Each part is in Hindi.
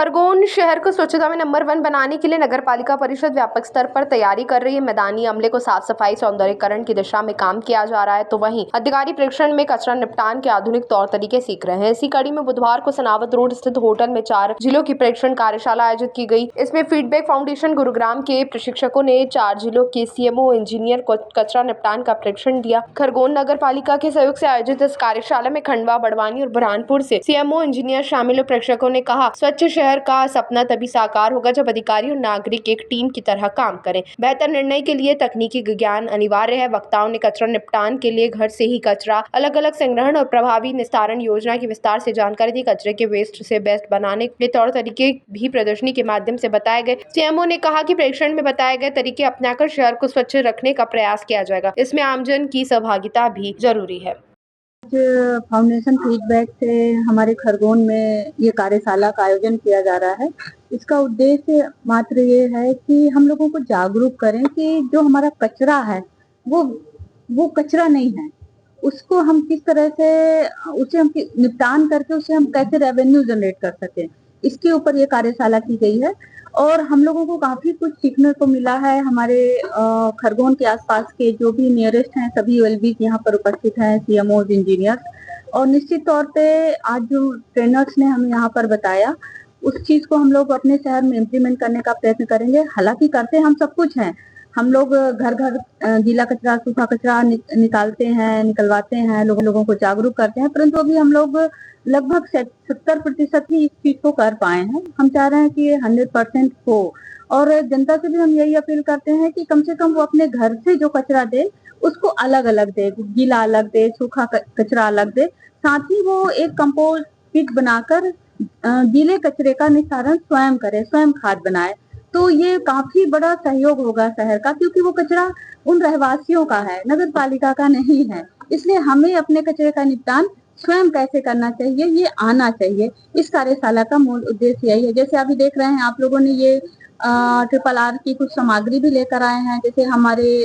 खरगोन शहर को स्वच्छता में नंबर 1 बनाने के लिए नगर पालिका परिषद व्यापक स्तर पर तैयारी कर रही है। मैदानी अमले को साफ सफाई सौंदर्यीकरण की दिशा में काम किया जा रहा है, तो वहीं अधिकारी प्रेक्षण में कचरा निपटान के आधुनिक तौर तरीके सीख रहे हैं। इसी कड़ी में बुधवार को सनावत रोड स्थित होटल में 4 जिलों की प्रेक्षण कार्यशाला आयोजित की गई। इसमें फीडबैक फाउंडेशन गुरुग्राम के प्रशिक्षकों ने 4 जिलों के सीएमओ इंजीनियर को कचरा निपटान का प्रेक्षण दिया। खरगोन नगर पालिका के सहयोग से आयोजित इस कार्यशाला में खंडवा, बड़वानी और बुरहानपुर से सीएमओ इंजीनियर शामिल हुए। प्रेक्षकों ने कहा, स्वच्छ शहर का सपना तभी साकार होगा जब अधिकारी और नागरिक एक टीम की तरह काम करें। बेहतर निर्णय के लिए तकनीकी ज्ञान अनिवार्य है। वक्ताओं ने कचरा निपटान के लिए घर से ही कचरा, अलग अलग संग्रहण और प्रभावी निस्तारण योजना की विस्तार से जानकारी दी। कचरे के वेस्ट से बेस्ट बनाने के तौर तरीके भी प्रदर्शनी के माध्यम से बताए गए। सीएमओ ने कहा कि प्रेक्षण में बताए गए तरीके अपनाकर शहर को स्वच्छ रखने का प्रयास किया जाएगा। इसमें आमजन की सहभागिता भी जरूरी है। फाउंडेशन फीडबैक से हमारे खरगोन में ये कार्यशाला का आयोजन किया जा रहा है। इसका उद्देश्य मात्र ये है कि हम लोगों को जागरूक करें कि जो हमारा कचरा है वो कचरा नहीं है, उसको हम किस तरह से उसे हम निपटान करके उसे हम कैसे रेवेन्यू जनरेट कर सकें, इसके ऊपर ये कार्यशाला की गई है। और हम लोगों को काफी कुछ सीखने को मिला है। हमारे खरगोन के आसपास के जो भी नियरेस्ट हैं सभी यूएलबी यहाँ पर उपस्थित हैं, सीएमओ इंजीनियर्स, और निश्चित तौर पे आज जो ट्रेनर्स ने हमें यहाँ पर बताया उस चीज को हम लोग अपने शहर में इम्प्लीमेंट करने का प्रयत्न करेंगे। हालांकि करते हम सब कुछ हैं, हम लोग घर घर गीला कचरा, सूखा कचरा निकालते हैं, निकलवाते हैं, लोगों को जागरूक करते हैं, परंतु अभी हम लोग लगभग 70% ही इस चीज को कर पाए हैं। हम चाह रहे हैं कि ये 100% हो, और जनता से भी हम यही अपील करते हैं कि कम से कम वो अपने घर से जो कचरा दे उसको अलग अलग दे, गीला अलग दे, सूखा कचरा अलग दे। साथ ही वो एक कंपोस्ट पिट बनाकर गीले कचरे का निस्तारण स्वयं करे, स्वयं खाद बनाए, तो ये काफी बड़ा सहयोग होगा शहर का, क्योंकि वो कचरा उन रहवासियों का है, नगर पालिका का नहीं है। इसलिए हमें अपने कचरे का निपटान स्वयं कैसे करना चाहिए ये आना चाहिए। इस कार्यशाला का मूल उद्देश्य यही है। जैसे अभी देख रहे हैं आप लोगों ने ये RRR की कुछ सामग्री भी लेकर आए हैं। जैसे हमारे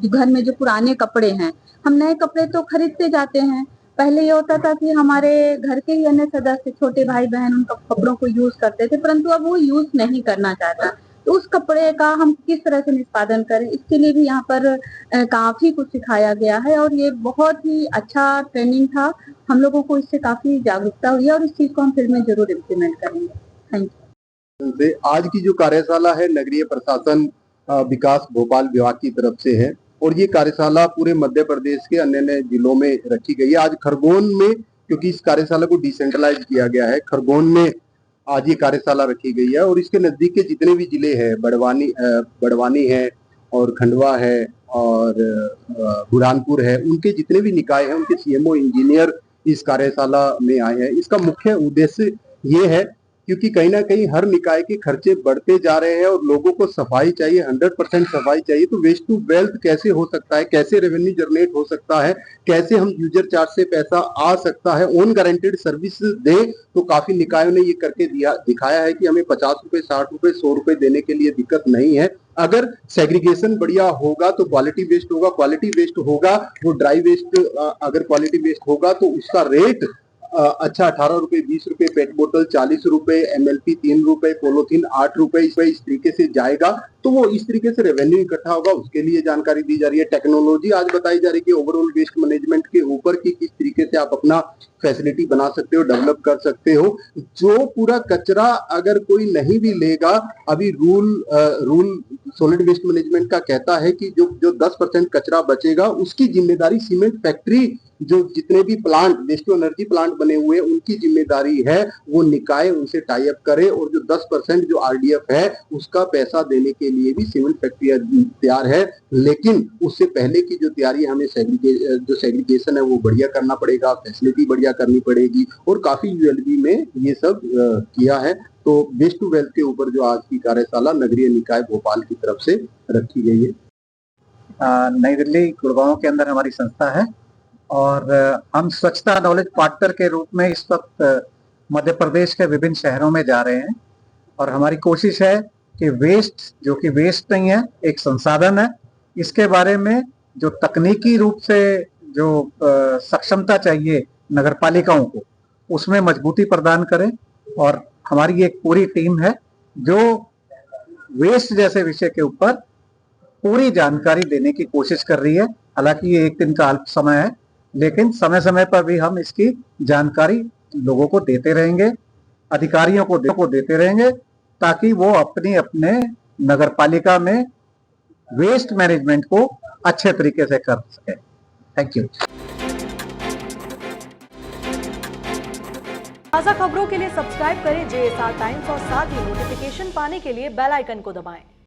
घर में जो पुराने कपड़े हैं, हम नए कपड़े तो खरीदते जाते हैं। पहले ये होता था कि हमारे घर के ही अन्य सदस्य, छोटे भाई बहन, उन कपड़ों को यूज करते थे, परंतु अब वो यूज नहीं करना चाहता। तो उस कपड़े का हम किस तरह से निष्पादन करें, इसके लिए भी यहाँ पर काफी कुछ सिखाया गया है, और ये बहुत ही अच्छा ट्रेनिंग था। हम लोगों को इससे काफी जागरूकता हुई है और इस चीज को हम फिर में जरूर इम्प्लीमेंट करेंगे। Thank you. आज की जो कार्यशाला है नगरीय प्रशासन विकास भोपाल विभाग की तरफ से है, और ये कार्यशाला पूरे मध्य प्रदेश के अन्य जिलों में रखी गई है। आज खरगोन में, क्योंकि इस कार्यशाला को डिसेंट्रलाइज किया गया है, खरगोन में आज ये कार्यशाला रखी गई है। और इसके नजदीक के जितने भी जिले हैं, बड़वानी है और खंडवा है और बुरहानपुर है, उनके जितने भी निकाय हैं उनके सीएमओ इंजीनियर इस कार्यशाला में आए हैं। इसका मुख्य उद्देश्य ये है क्योंकि कहीं ना कहीं हर निकाय के खर्चे बढ़ते जा रहे हैं और लोगों को सफाई चाहिए, 100% सफाई चाहिए। तो वेस्ट टू वेल्थ कैसे हो सकता है, कैसे रेवेन्यू जनरेट हो सकता है, कैसे हम यूजर चार्ज से पैसा आ सकता है, ओन गारंटेड सर्विस दे। तो काफी निकायों ने ये करके दिखाया है कि हमें 50 रुपए, 60 रुपए, 100 रुपए देने के लिए दिक्कत नहीं है। अगर सेग्रीगेशन बढ़िया होगा तो क्वालिटी वेस्ट होगा, क्वालिटी वेस्ट होगा वो ड्राई वेस्ट, अगर क्वालिटी वेस्ट होगा तो उसका रेट अच्छा 18 रुपए, 20 रुपए, पेट बोतल 40 रुपए, MLP 3 रुपए, पॉलीथीन 8 रुपए, इस तरीके से जाएगा। तो वो इस तरीके से रेवेन्यू इकट्ठा होगा, उसके लिए जानकारी दी जा रही है। टेक्नोलॉजी आज बताई जा रही है कि ओवरऑल वेस्ट मैनेजमेंट के ऊपर की किस तरीके से आप अपना फैसिलिटी बना सकते हो, डेवलप कर सकते हो। जो पूरा कचरा अगर कोई नहीं भी लेगा, अभी रूल सॉलिड वेस्ट मैनेजमेंट का कहता है कि जो 10% कचरा बचेगा उसकी जिम्मेदारी सीमेंट फैक्ट्री, जो जितने भी plant, waste to energy plant बने हुए हैं, उनकी जिम्मेदारी है। वो निकाय उनसे टाई अप करे, और जो 10% जो RDF है उसका पैसा देने के लिए भी सीमेंट फैक्ट्री तैयार है। लेकिन उससे पहले की जो तैयारी, हमें जो सेग्रीगेशन है वो बढ़िया करना पड़ेगा, फैसिलिटी बढ़िया करनी पड़ेगी, और काफी यूएलबी में ये सब किया है। तो वेस्ट टू वेल्थ के ऊपर जो आज की कार्यशाला नगरीय निकाय भोपाल की तरफ से रखी गई है। नई दिल्ली गुड़गांव के अंदर हमारी संस्था है, और हम स्वच्छता नॉलेज पार्टनर के रूप में इस वक्त मध्य प्रदेश के विभिन्न शहरों में जा रहे हैं। और हमारी कोशिश है कि वेस्ट, जो कि वेस्ट नहीं है, एक संसाधन है, इसके बारे में जो तकनीकी रूप से जो सक्षमता चाहिए नगर पालिकाओं को, उसमें मजबूती प्रदान करें। और हमारी एक पूरी टीम है जो वेस्ट जैसे विषय के ऊपर पूरी जानकारी देने की कोशिश कर रही है। हालांकि ये एक दिन का अल्प समय है, लेकिन समय समय पर भी हम इसकी जानकारी लोगों को देते रहेंगे, अधिकारियों को देते रहेंगे, ताकि वो अपने नगर पालिका में वेस्ट मैनेजमेंट को अच्छे तरीके से कर सके। Thank you. ताज़ा खबरों के लिए सब्सक्राइब करें JSR टाइम्स और साथ ही नोटिफिकेशन पाने के लिए बेल आइकन को दबाएं।